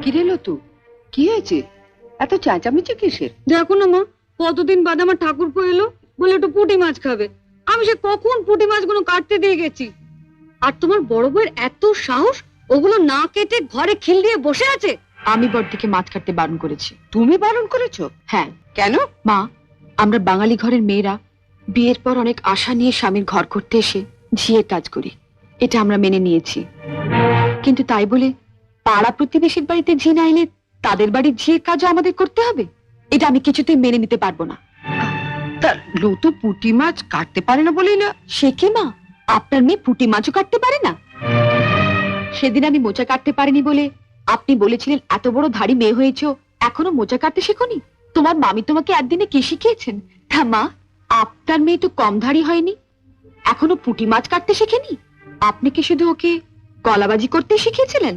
কিরে লতু, কি হয়েছে? এত চেঁচামেচি কিসের? দেখো না মা, কতদিন বাদে আমার ঠাকুরপো এলো, বলে একটু পুঁটি মাছ খাবে। আমি সে কখন পুঁটি মাছগুলো কাটতে দিয়ে গেছি, আর তোমার বড় বউয়ের এত সাহস, ওগুলো না কেটে ঘরে খিল দিয়ে বসে আছে। আমি বড়দিকে মাছ কাটতে বারণ করেছি। তুমি বারণ করেছো? হ্যাঁ। কেন? মা, আমরা বাঙালি ঘরের মেয়েরা বিয়ের পর অনেক আশা নিয়ে স্বামীর ঘর করতে এসে ঝিয়ের কাজ করি, এটা আমরা মেনে নিয়েছি। কিন্তু তাই বলে পাড়া প্রতিবেশীর বাড়িতে ঝি না এলে তাদের বাড়ির ঝিয়ের কাজও আমাদের করতে হবে? এটা আমি কিছুতেই মেনে নিতে পারবো না। তা লতু পুঁটি মাছ কাটতে পারে না বলেই না? সে কি মা, আপনার মেয়ে পুঁটি মাছও কাটতে পারে না? সেদিন আমি মোচা কাটতে পারিনি বলে আপনি বলেছিলেন এত বড় ধাড়ি মেয়ে হয়েছো, এখনো মোচা কাটতে শেখোনি? তোমার মামি তোমাকে একদিনে কি শিখিয়েছেন? তা মা, আপনার মেয়ে তো কম ধাড়ি হয়নি, এখনো পুঁটি মাছ কাটতে শেখেনি। আপনি কি শুধু ওকে কলাবাজি করতে শিখিয়েছিলেন?